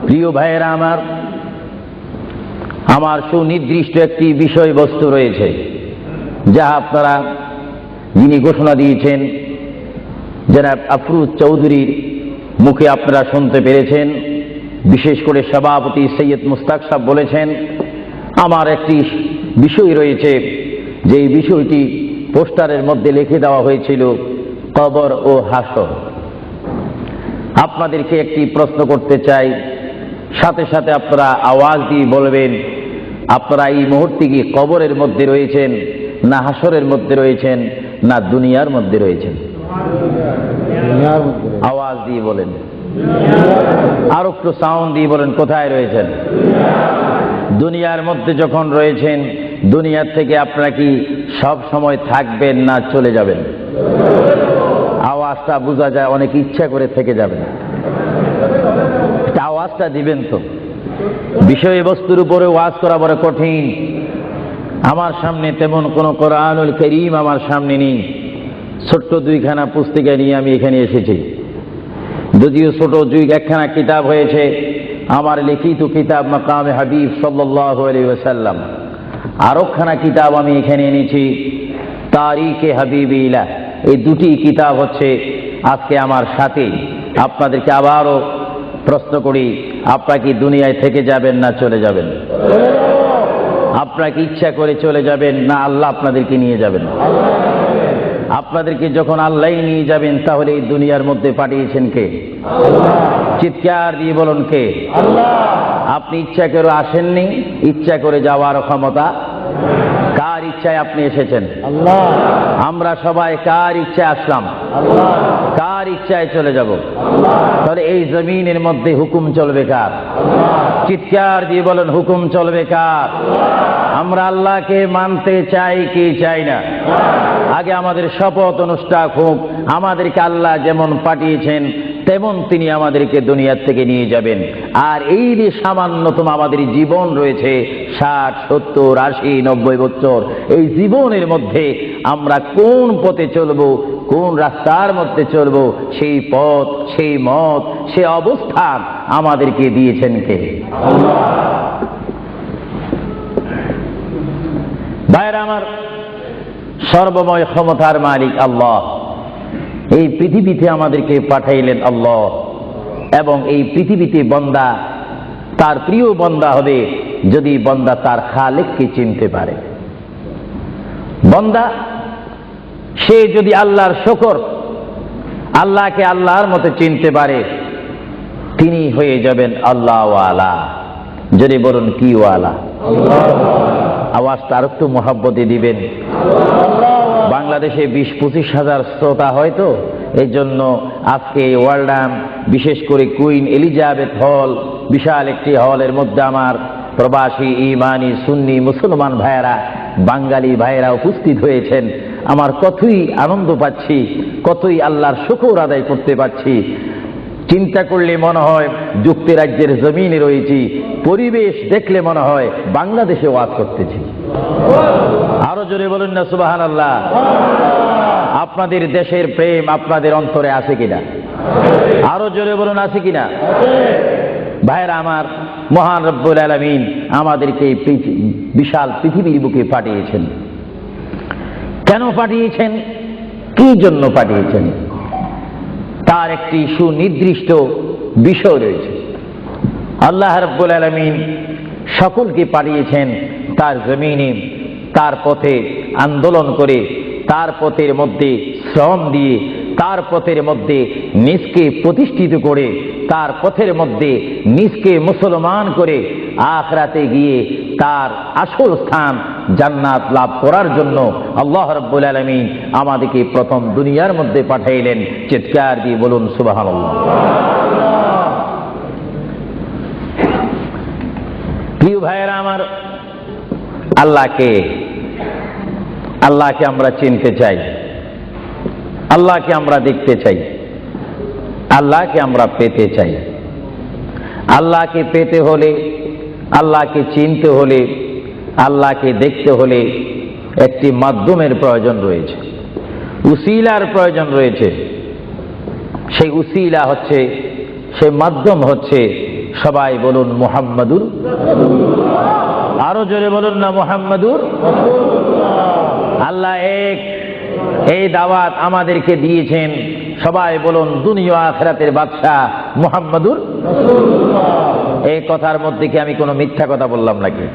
প্রিয় ভাইয়েরা আমার সুনির্দিষ্ট একটি বিষয়বস্তু রয়েছে, যা আপনারা যিনি ঘোষণা দিয়েছেন জনাব আফরোজ চৌধুরীর মুখে আপনারা শুনতে পেরেছেন। বিশেষ করে সভাপতি সৈয়দ মুস্তাক সাহেব বলেছেন, আমার একটি বিষয় রয়েছে, যে বিষয়টি পোস্টারের মধ্যে লিখে দেওয়া হয়েছিল, কবর ও হাসর। আপনাদেরকে একটি প্রশ্ন করতে চাই, সাথে সাথে আপনারা আওয়াজ দিয়ে বলবেন, আপনারা এই মুহূর্তে কি কবরের মধ্যে রয়েছেন, না হাসরের মধ্যে রয়েছেন, না দুনিয়ার মধ্যে রয়েছেন? আওয়াজ দিয়ে বলেন, আর একটু সাউন্ড দিয়ে বলেন, কোথায় রয়েছেন? দুনিয়ার মধ্যে যখন রয়েছেন, দুনিয়ার থেকে আপনারা কি সব সময় থাকবেন না চলে যাবেন? আওয়াজটা বোঝা যায়, অনেক ইচ্ছা করে থেকে যাবেন। আওয়াজটা দিবেন তো। বিষয়বস্তুর উপরে ওয়াজ করা বড় কঠিন। আমার সামনে তেমন কোন কোরআনুল কারীম আমার সামনে নেই। ছোট্ট দুইখানা পুস্তিকা নিয়ে আমি এখানে এসেছি। যদিও ছোট একখানা কিতাব হয়েছে, আমার লিখিত কিতাব মাকামে হাবিব সাল্লাল্লাহু আলাইহি ওয়াসাল্লাম। আরেকখানা কিতাব আমি এখানে এনেছি, তারিখে হাবিবিল্লাহ। এই দুটি কিতাব হচ্ছে আজকে আমার সাথে। আপনাদেরকে আবারও প্রশ্ন করি, আপনারা কি দুনিয়ায় থেকে যাবেন না চলে যাবেন? আপনারা কি ইচ্ছা করে চলে যাবেন, না আল্লাহ আপনাদেরকে নিয়ে যাবেন? আপনাদেরকে যখন আল্লাহ নিয়ে যাবেন, তাহলে এই দুনিয়ার মধ্যে পাঠিয়েছেন কে? চিৎকার দিয়ে বলুন, কে? আপনি ইচ্ছা করে আসেননি, ইচ্ছা করে যাওয়ার ক্ষমতা কার ইচ্ছায় আপনি এসেছেন? আল্লাহ। আমরা সবাই কার ইচ্ছায় আসলাম? আল্লাহ। কার ইচ্ছায় চলে যাব? আল্লাহ। তাহলে এই জমিনের মধ্যে হুকুম চলবে কার? আল্লাহ। চিৎকার দিয়ে বলেন, হুকুম চলবে কার? আল্লাহ। আমরা আল্লাহকে মানতে চাই কি চাই না? আগে আমাদের শপথ অনুষ্ঠান হোক, আমাদেরকে আল্লাহ যেমন পাঠিয়েছেন তেমন তিনি আমাদেরকে দুনিয়ার থেকে নিয়ে যাবেন। আর এই যে সামান্যতম আমাদের জীবন রয়েছে, 60, 70, 80, 90 বছর, এই জীবনের মধ্যে আমরা কোন পথে চলব, কোন রাস্তার মধ্যে চলব, সেই পথ, সেই মত, সে অবস্থান আমাদেরকে দিয়েছেন কে? আল্লাহ। ভাইরা আমার, সর্বময় ক্ষমতার মালিক আল্লাহ এই পৃথিবীতে আমাদেরকে পাঠাইলেন আল্লাহ। এবং এই পৃথিবীতে বান্দা তার প্রিয় বান্দা হবে যদি বান্দা তার খালেককে চিনতে পারে। বান্দা সে যদি আল্লাহর শুকর, আল্লাহকে আল্লাহর মতো চিনতে পারে, তিনি হয়ে যাবেন আল্লাহ ওয়ালা। যদি বলুন, কি ওয়ালা? আওয়াজটা আর একটু মহাব্বতে দিবেন। বাংলাদেশে 20-25 হাজার শ্রোতা হয়তো, এই জন্য আজকে ওয়ার্ল্ডাম, বিশেষ করে কুইন এলিজাবেথ হল, বিশাল একটি হলের মধ্যে আমার প্রবাসী ইমানি সুন্নি মুসলমান ভাইয়েরা, বাঙালি ভাইয়েরা উপস্থিত হয়েছেন। আমার কতই আনন্দ পাচ্ছি, কতই আল্লাহর শুকর আদায় করতে পারছি। চিন্তা করলে মনে হয় যুক্তরাজ্যের জমিনে রয়েছি, পরিবেশ দেখলে মনে হয় বাংলাদেশে ওয়াজ করতেছি। আরো জোরে বলুন না সুবহানাল্লাহ। আপনাদের দেশের প্রেম আপনাদের অন্তরে আছে কিনা? আরো জোরে বলুন, আছে কিনা? ভাইরা আমার, মহান রব্বুল আলামিন আমাদেরকে এই বিশাল পৃথিবীর বুকে পাঠিয়েছেন। কেন পাঠিয়েছেন, কি জন্য পাঠিয়েছেন, তার একটি সুনির্দিষ্ট বিষয় রয়েছে। আল্লাহ রাব্বুল আলামিন সকলকে পাঠিয়েছেন তার জমিনে, তার পথে আন্দোলন করে, তার পথের মধ্যে শ্রম দিয়ে, তার পথের মধ্যে নিজকে প্রতিষ্ঠিত করে, তার পথের মধ্যে নিজকে মুসলমান করে আখিরাতে গিয়ে তার আসল স্থান জান্নাত লাভ করার জন্য আল্লাহ রাব্বুল আলামিন আমাদেরকে প্রথম দুনিয়ার মধ্যে পাঠাইলেন। চিৎকার দিয়ে বলুন সুবহানাল্লাহ। প্রিয় ভাইয়েরা আমার, আল্লাহকে আমরা চিনতে চাই, আল্লাহকে আমরা দেখতে চাই, আল্লাহকে আমরা পেতে চাই। আল্লাহকে পেতে হলে, আল্লাহকে চিনতে হলে, আল্লাহকে দেখতে হলে একটি মাধ্যমের প্রয়োজন রয়েছে, উসিলার প্রয়োজন রয়েছে। সেই উসিলা হচ্ছে, সেই মাধ্যম হচ্ছে সবাই বলুন মুহাম্মাদুর, আরো জোরে বলুন না মুহাম্মাদুর। আল্লাহ এক, এই দাওয়াত আমাদেরকে দিয়েছেন। সবাই বলুন দুনিয়া আখিরাতের বাদশা মুহাম্মাদুর। এই কথার মধ্যে কি আমি কোনো মিথ্যা কথা বললাম নাকি,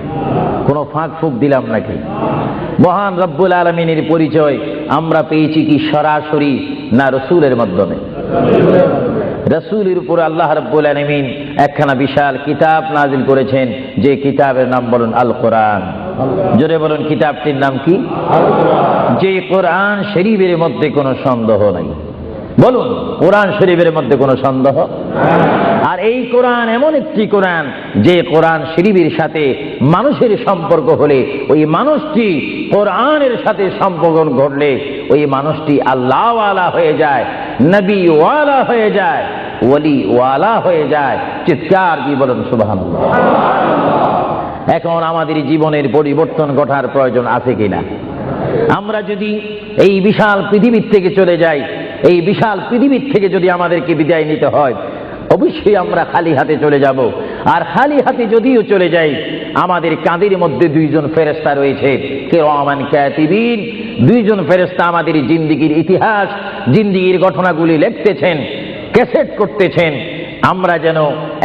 কোনো ফাঁক ফুক দিলাম নাকি? মহান রব্বুল আলামিনের পরিচয় আমরা পেয়েছি কি সরাসরি না রসুলের মাধ্যমে? রসুলের উপর আল্লাহ রব্বুল আলামিন একখানা বিশাল কিতাব নাজিল করেছেন, যে কিতাবের নাম বলুন আল কোরআন। জোরে বলুন কিতাবটির নাম কি? যে কোরআন শরীফের মধ্যে কোনো সন্দেহ নাই। বলুন কোরআন শরীফের মধ্যে কোনো সন্দেহ? আর এই কোরআন এমন একটি কোরআন, যে কোরআন শরীফের সাথে মানুষের সম্পর্ক হলে ওই মানুষটি কোরআনের সাথে সম্পর্ক ঘটলে ওই মানুষটি আল্লাহ ওয়ালা হয়ে যায়, নবী ওয়ালা হয়ে যায়, ওলি ওয়ালা হয়ে যায়। চিৎকার দিয়ে বলুন সুবহানাল্লাহ। এখন আমাদের জীবনের পরিবর্তন ঘটার প্রয়োজন আছে কিনা? আমরা যদি এই বিশাল পৃথিবীর থেকে চলে যাই, এই বিশাল পৃথিবীর থেকে যদি আমাদেরকে বিদায় নিতে হয়, অবশ্যই আমরা খালি হাতে চলে যাব। আর খালি হাতে যদিও চলে যাই, আমাদের কাঁধের মধ্যে দুইজন ফেরেশতা রয়েছে, কিরামান কাতিবিন। দুইজন ফেরেশতা আমাদের জিন্দেগীর ইতিহাস, জিন্দেগীর ঘটনাগুলি লিখতেছেন, ক্যাসেট করতেছেন। আমরা যেন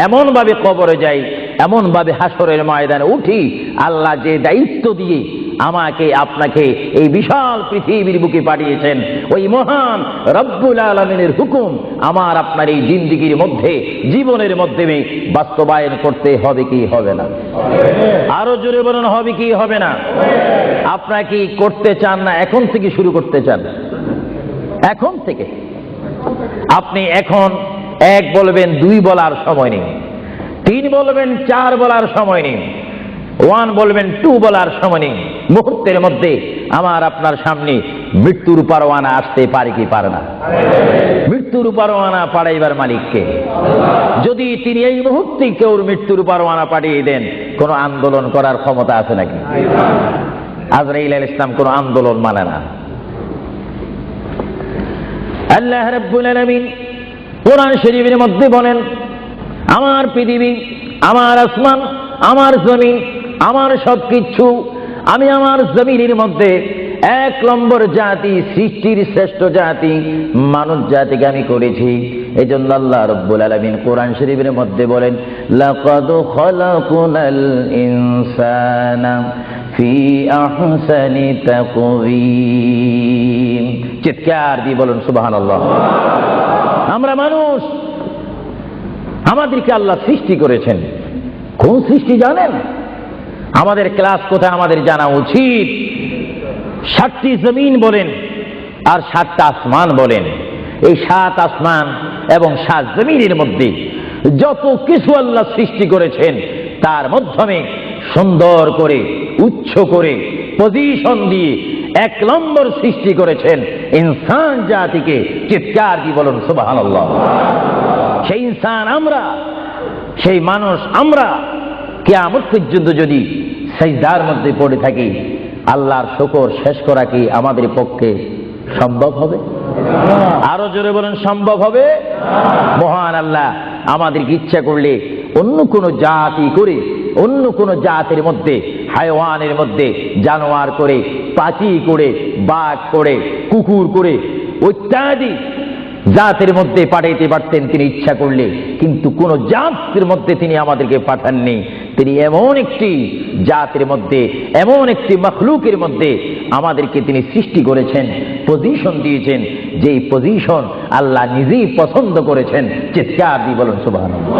এমন ভাবে কবরে যাই, এমন ভাবে হাসরের ময়দানে উঠি, আল্লাহ যে দায়িত্ব দিয়ে আমাকে আপনাকে এই বিশাল পৃথিবীর বুকে পাঠিয়েছেন, ওই মহান রব্বুল আলামিনের হুকুম আমার আপনার এই জিন্দেগীর মধ্যে, জীবনের মাধ্যমে বাস্তবায়ন করতে হবে কি হবে না? আরো জোরে বলুন হবে কি হবে না? আপনারা কি করতে চান না এখন থেকে শুরু করতে চান? এখন থেকে আপনি এখন এক বলবেন, দুই বলার সময় নেই, তিন বলবেন, চার বলার সময় নেই, ওয়ান বলবেন, টু বলার সময় নেই। মুহূর্তের মধ্যে আমার আপনার সামনে মৃত্যুর পরোয়ানা আসতে পারে কি পারে না? মৃত্যুর পরোয়ানা পাঠাইবার মালিককে। যদি তিনি এই মুহূর্তে কেউ মৃত্যুর পরোয়ানা পাঠিয়ে দেন, কোন আন্দোলন করার ক্ষমতা আছে নাকি? আজরাইল আলাইহিস সালাম কোন আন্দোলন মানে না। আল্লাহ রাব্বুল আলামিন কোরআন শরীফের মধ্যে বলেন, আমার পৃথিবী, আমার আসমান, আমার জমিন, আমার সবকিছু, আমি আমার জমিনের মধ্যে এক নম্বর জাতি, সৃষ্টির শ্রেষ্ঠ জাতি মানব জাতিকে আমি করেছি। এই জন্য আল্লাহ রাব্বুল আলামিন কোরআন শরীফের মধ্যে বলেন, লাকাদ খালাকুনাল ইনসানা ফি আহসানি তাকওয়িম। চিৎকার দিয়ে বলুন সুবহানাল্লাহ। আমরা মানুষ, আমাদেরকে আল্লাহ সৃষ্টি করেছেন। কোন সৃষ্টি জানেন? আমাদের ক্লাস কোথায় আমাদের জানা উচিত। 7টি জমিন বলেন আর 7টা আসমান বলেন। এই 7 আসমান এবং 7 জমিনের মধ্যে যত কিছু আল্লাহ সৃষ্টি করেছেন, তার মাধ্যমে সুন্দর করে, উচ্চ করে, পজিশন দিয়ে এক নম্বর সৃষ্টি করেছেন ইনসান জাতিকে। চিৎকার দিয়ে বলুন সুবহানাল্লাহ। সেই ইনসান আমরা, সেই মানুষ আমরা, কিয়ামত পর্যন্ত যদি সিজদার মধ্যে পড়ে থাকি, আল্লাহর শুকর শেষ করা কি আমাদের পক্ষে সম্ভব হবে? আরো জোরে বলুন সম্ভব হবে? মহান আল্লাহ আমাদেরকে ইচ্ছা করলে অন্য কোন জাতি করে, অন্য কোন জাতির মধ্যে, হায়াওয়ানের মধ্যে জানোয়ার করে, পাখি করে, বাঘ করে, কুকুর করে, ইত্যাদি জাতের মধ্যে পাঠাইতে পারতেন তিনি ইচ্ছা করলে। কিন্তু কোন জাতের মধ্যে তিনি আমাদেরকে পাঠাননি। তিনি এমন একটি জাতের মধ্যে, এমন একটি মখলুকের মধ্যে আমাদেরকে তিনি সৃষ্টি করেছেন, পজিশন দিয়েছেন, যেই পজিশন আল্লাহ নিজেই পছন্দ করেছেন। চিৎকার দিয়ে বলুন সুবহানাল্লাহ।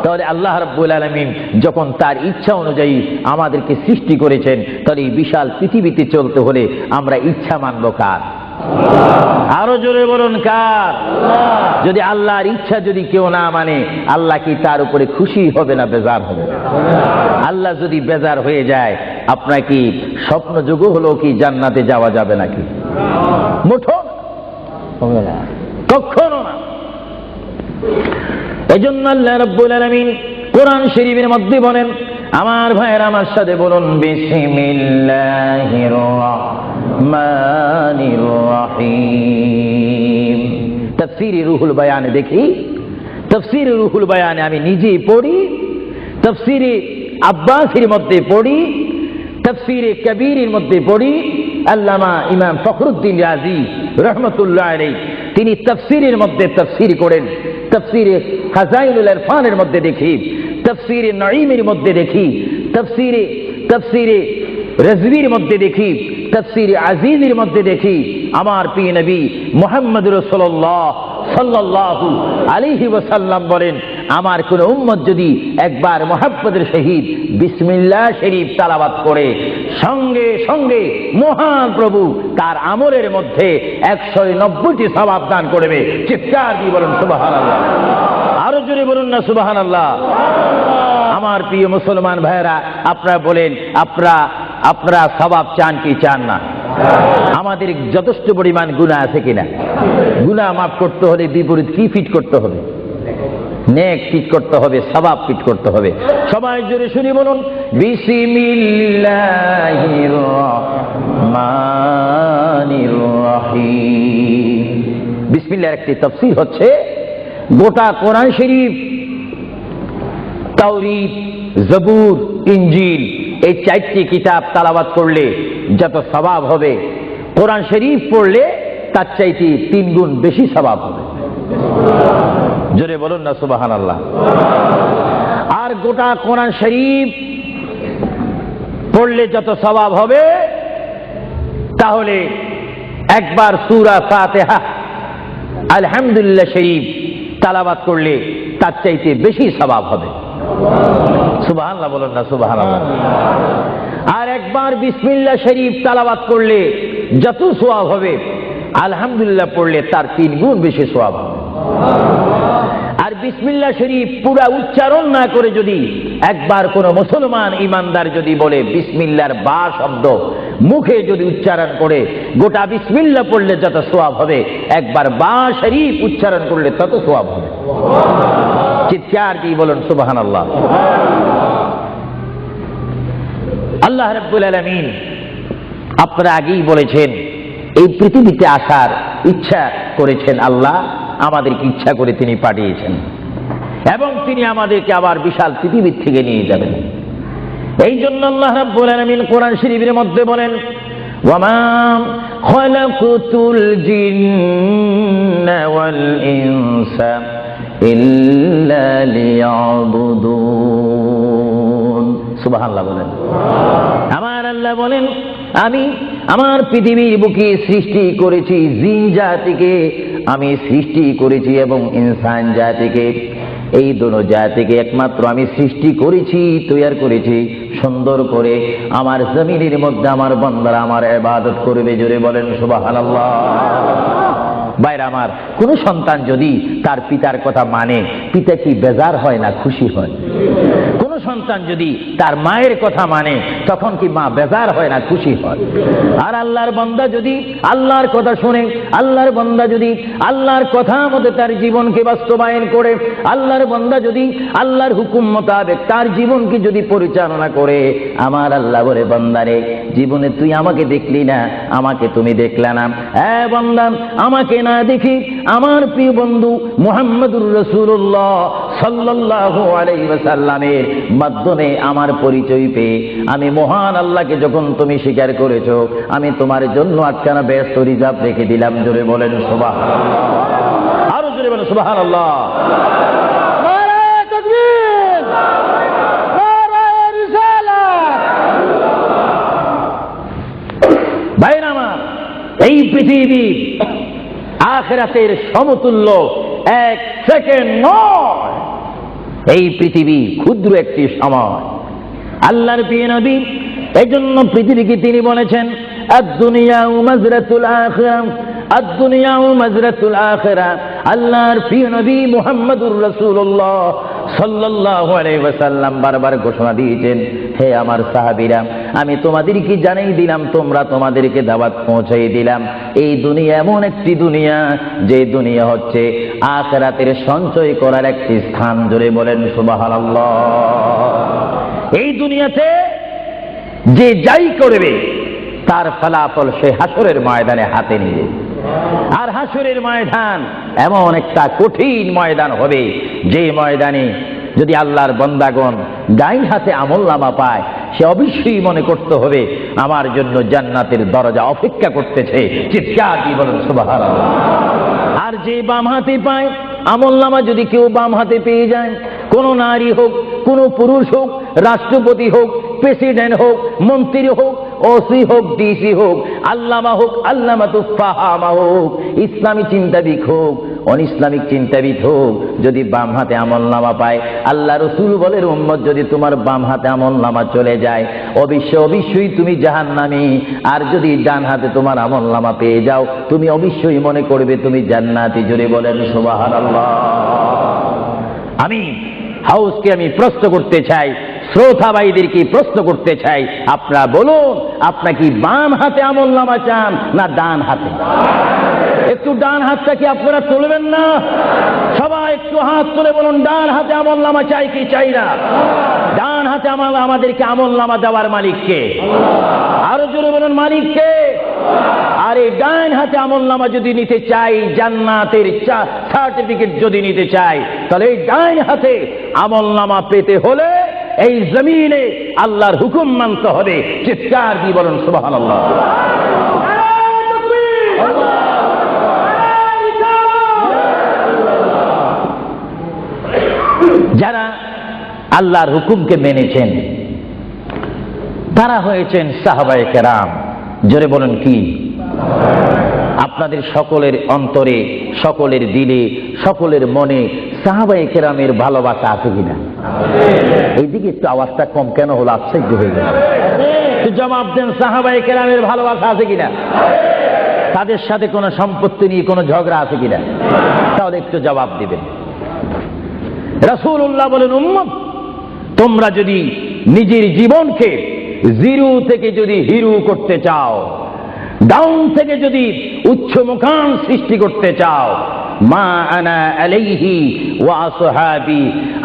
তাহলে আল্লাহ রাব্বুল আলামিন যখন তার ইচ্ছা অনুযায়ী আমাদেরকে সৃষ্টি করেছেন, তাহলে এই বিশাল পৃথিবীতে চলতে হলে আমরা ইচ্ছা মানব কার? আরো জোরে বলুন কার? যদি আল্লাহর ইচ্ছা যদি কেউ না মানে, আল্লাহ কি তার উপরে খুশি হবে না বেজার হবে? আল্লাহ যদি বেজার হয়ে যায়, আপনার কি স্বপ্ন যোগ হলো কি জান্নাতে যাওয়া যাবে নাকি? মুঠো হবে না, কখনো না। এজন্য আল্লাহ রাব্বুল আলামিন কোরআন শরীফের মধ্যে বলেন, আমার ভাইয়েরা আমার সাথে বলুন, বিসমিল্লাহির রাহমানির রাহিম। তাফসীরে রুহুল বায়ানে দেখি, তাফসীর রুহুল বায়ানে আমি নিজেই পড়ি, তাফসীরে আব্বাসীর মধ্যে পড়ি, তাফসীরে কবীরের মধ্যে পড়ি। আল্লামা ইমাম ফখরুদ্দিন রাজি রহমতুল্লাহ আলাইহি তিনি তাফসীরের মধ্যে তাফসীর করেন। তাফসীরে খাজাইনুল ইরফানের মধ্যে দেখি, তাফসীরে নঈমের মধ্যে দেখি, তাফসীরে রাজভির মধ্যে দেখি, তাফসীরে আজিজের মধ্যে দেখি আমার প্রিয় নবী মুহাম্মদ রাসূলুল্লাহ সাল্লাল্লাহু আলাইহি ওয়াসাল্লাম বলেন, আমার কোন উম্মত যদি একবার মুহাম্মদের সহিত বিসমিল্লাহ শরীফ তেলাওয়াত করে সঙ্গে সঙ্গে মহান প্রভু তার আমলের মধ্যে 190টি সওয়াব দান করবে। চিৎকার দিয়ে বলুন সুবহানাল্লাহ, আরো জোরে বলুন না সুবহানাল্লাহ। আমার প্রিয় মুসলমান ভাইয়েরা, আপনারা বলেন আপনারা সওয়াব চান কি চান না? আমাদের যথেষ্ট পরিমাণ গুনাহ আছে কিনা? গুনাহ মাফ করতে হলে বিপরীত কি ফিট করতে হবে? নেক ফিট করতে হবে, সওয়াব ফিট করতে হবে। সবাই জোরে শুনি বলুন বিসমিল্লাহির রহমানির রহিম। বিসমিল্লাহর একটি তাফসীর হচ্ছে গোটা কোরআন শরীফ, তাওরীত, জবুর, ইনজিল এই 4টি কিতাব তেলাওয়াত করলে যত সওয়াব হবে, কোরআন শরীফ পড়লে তার চাইতে 3 গুণ বেশি সওয়াব হবে। জোরে বলুন না সুবহানাল্লাহ। আর গোটা কোরআন শরীফ পড়লে যত সওয়াব হবে, তাহলে একবার সূরা ফাতিহা আলহামদুলিল্লাহ শরীফ তেলাওয়াত করলে তার চাইতে বেশি সওয়াব হবে। সুবহানাল্লাহ বলুন না সুবহানাল্লাহ। আর একবার বিসমিল্লাহ শরীফ তেলাওয়াত করলে যত সওয়াব হবে, আলহামদুলিল্লাহ পড়লে তার 3 গুণ বেশি সওয়াব হবে। আর বিসমিল্লাহ শরীফ পুরা উচ্চারণ না করে যদি একবার কোন মুসলমান ইমানদার যদি বলে বিসমিল্লাহর বা শব্দ মুখে যদি উচ্চারণ করে, গোটা বিসমিল্লাহ পড়লে যত সওয়াব হবে, একবার বা শরীফ উচ্চারণ করলে তত সওয়াব হবে। চিৎকার দিয়ে বলুন সুবহানাল্লাহ। আল্লাহ রাব্বুল আলামিন আপনারা আগেই বলেছেন এই পৃথিবীতে আসার ইচ্ছা করেছেন আল্লাহ, আমাদেরকে ইচ্ছা করে তিনি পাঠিয়েছেন এবং তিনি আমাদেরকে আবার বিশাল পৃথিবীর থেকে নিয়ে যাবেন। এই জন্য আল্লাহ রাব্বুল আলামিন কোরআন শরীফের মধ্যে বলেন ওয়ামা খালাকুতুল জিন্না ওয়াল ইনসা ইল্লা লিয়াবুদুন। সুবহানাল্লাহ বলেন। আমার আল্লাহ বলেন আমি আমার পৃথিবীর বুকে সৃষ্টি করেছি জিন জাতিকে, আমি সৃষ্টি করেছি এবং ইনসান জাতিকে। এই দুটো জাতিকে একমাত্র আমি সৃষ্টি করেছি, তৈরি করেছি সুন্দর করে। আমার জমিনের মধ্যে আমার বান্দারা আমার ইবাদত করবে। জোরে বলেন সুবহানাল্লাহ। ভাইরা আমার, কোন সন্তান যদি তার পিতার কথা মানে, পিতা কি বেজার হয় না খুশি হয়? কোন সন্তান যদি তার মায়ের কথা মানে, তখন কি মা বেজার হয় না খুশি হয়? আর আল্লাহর বান্দা যদি আল্লাহর কথা শুনে, আল্লাহর বান্দা যদি আল্লাহর কথা মতো তার জীবনকে বাস্তবায়ন করে, আল্লাহর বান্দা যদি আল্লাহর হুকুম মোতাবেক তার জীবনকে যদি পরিচালনা করে, আমার আল্লাহ বলে বান্দারে জীবনে তুই আমাকে দেখলি না, আমাকে তুমি দেখলা না। হ্যাঁ বান্দা, আমাকে না দেখি আমার প্রিয় বন্ধু মুহাম্মদুর রাসূলুল্লাহ সাল্লাল্লাহু আলাইহি ওয়াসাল্লামের মাধ্যমে আমার পরিচয় পেয়ে আমি মহান আল্লাহকে যখন তুমি স্বীকার করেছো, আমি তোমার জন্য আটখানা ব্যস্ত রিজার্ভ রেখে দিলাম। জোরে বলেন সুবহানাল্লাহ, আরো জোরে বলেন সুবহানাল্লাহ। নারায়ে তাকবীর, নারায়ে রিসালাত। ভাইরা আমার, এই পৃথিবী আখিরাতের সমতুল্য 1 সেকেন্ড নয়। এই পৃথিবী ক্ষুদ্র একটি সময়। আল্লাহর প্রিয় নবী এই জন্য পৃথিবীকে তিনি বলেছেন আদ-দুনিয়া মাজরাতুল আখিরা, আদ-দুনিয়া মাজরাতুল আখিরা। আল্লাহর প্রিয় নবী মুহাম্মদুর রাসূলুল্লাহ সাল্লাল্লাহু আলাইহি ওয়াসাল্লাম বারবার ঘোষণা দিয়েছেন, হে আমার সাহাবীরা, আমি তোমাদেরকে জানাই দিলাম, তোমরা তোমাদেরকে দাওয়াত পৌঁছাই দিলাম। এই দুনিয়া এমন একটি দুনিয়া, যে দুনিয়া হচ্ছে আখিরাতের সঞ্চয় করার একটি স্থান। জোরে বলেন সুবহানাল্লাহ। এই দুনিয়াতে যে যাই করবে তার ফলাফল সে হাসরের ময়দানে হাতে নিবে। আর হাসরের ময়দান এমন একটা কঠিন ময়দান হবে, যে ময়দানে যদি আল্লাহর বান্দাগণ ডাইন হাতে আমলনামা পায়, সে অবশ্যই মনে করতে হবে আমার জন্য জান্নাতের দরজা অপেক্ষা করতেছে। চিৎকার দিয়ে বলেন সুবহানাল্লাহ। আর যে বাম হাতে পায় আমলনামা, যদি কেউ বাম হাতে পেয়ে যায়, কোন নারী হোক, কোন পুরুষ হোক, রাষ্ট্রপতি হোক, প্রেসিডেন্ট হোক, মন্ত্রী হোক, ওসি হোক, ডিসি হোক, আল্লামা হোক, আল্লামাতুল ফাহামা হোক, ইসলামী চিন্তাবিদ হোক, অন ইসলামিক চিন্তাবিদ হোক, যদি বাম হাতে আমলনামা পায়, আল্লাহ রসুল বলেন উম্মত যদি তোমার বাম হাতে আমলনামা চলে যায়, অবশ্যই তুমি জাহান্নামী। আর যদি ডান হাতে তোমার আমলনামা পেয়ে যাও, তুমি অবশ্যই মনে করবে তুমি জান্নাতি। জোরে বলেন সুবহানাল্লাহ। আমি হাউসকে আমি প্রশ্ন করতে চাই, শ্রোতা ভাইদেরকে প্রশ্ন করতে চাই, আপনারা বলুন, আপনারা কি বাম হাতে আমলনামা চান না ডান হাতে? একটু ডান হাতটা কি আপনারা তুলবেন না? সবাই একটু হাত তুলে বলুন, ডান হাতে আমলনামা চাই কি চাই না? ডান হাতে আমাদেরকে আমলনামা দেওয়ার মালিককে? আরো জোরে বলুন, মালিককে। আর এই ডান হাতে আমলনামা যদি নিতে চাই, জান্নাতের সার্টিফিকেট যদি নিতে চাই, তাহলে এই ডান হাতে আমলনামা পেতে হলে এই জমিনে আল্লাহর হুকুম মানতে হবে। চিৎকার দিয়ে বলুন সুবহানাল্লাহ। যারা আল্লাহর হুকুমকে মেনেছেন তারা হয়েছেন সাহাবায়ে কেরাম। জোরে বলেন কি? আপনাদের সকলের অন্তরে, সকলের দিলে, সকলের মনে সাহাবায়ে কেরামের ভালোবাসা আছে কিনা? এইদিকে একটু আওয়াজটা কম কেন হলো? আশ্চর্য হয়ে গেল। জবাব দেন, সাহাবায়ে কেরামের ভালোবাসা আছে কিনা? তাদের সাথে কোনো সম্পত্তি নিয়ে কোনো ঝগড়া আছে কিনা? তাহলে একটু জবাব দিবেন। রাসূলুল্লাহ বলেন, উম্মত তোমরা যদি নিজের জীবনকে জিরো থেকে যদি হিরো করতে চাও, ডাউন থেকে যদি উচ্চ মুকাম সৃষ্টি করতে চাও, মা আনা আলাইহি ওয়া আসহাবি,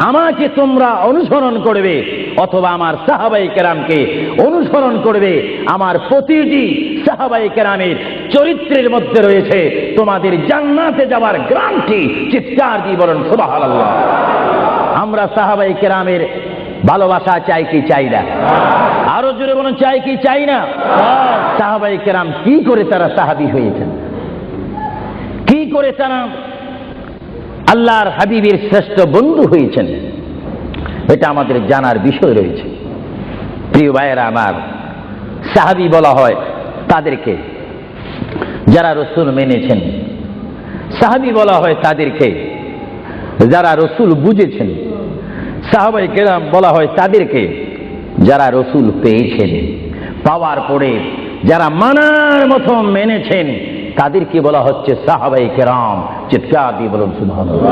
আমাকে তোমরা অনুসরণ করবে অথবা আমার সাহাবায়ে কেরামকে অনুসরণ করবে। আমার প্রতিটি সাহাবায়ে কেরামের চরিত্রের মধ্যে রয়েছে তোমাদের জান্নাতে যাওয়ার গ্যারান্টি। চিৎকার দিয়ে বলেন সুবহানাল্লাহ। আমরা সাহাবায়ে কেরামের ভালোবাসা চাই কি চাই না? আরো জোরে বলেন, চাই কি চাই না? সাহাবায়ে কেরাম কি করে তারা সাহাবী হয়েছেন? কি করে তারা আল্লাহর হাবিবের শ্রেষ্ঠ বন্ধু হয়েছেন? এটা আমাদের জানার বিষয় রয়েছে। প্রিয় ভাইয়েরা আমার, সাহাবী বলা হয় তাদেরকে যারা রসুল মেনেছেন, সাহাবী বলা হয় তাদেরকে যারা রসুল বুঝেছেন, সাহাবায়ে কেরাম বলা হয় তাদেরকে যারা রসুল পেয়েছেন, পাওয়ার পরে যারা মানার মতো মেনেছেন, তাদেরকে বলা হচ্ছে সাহাবায়ে কেরাম। চিৎকার দিয়ে বলুন সুবহানাল্লাহ।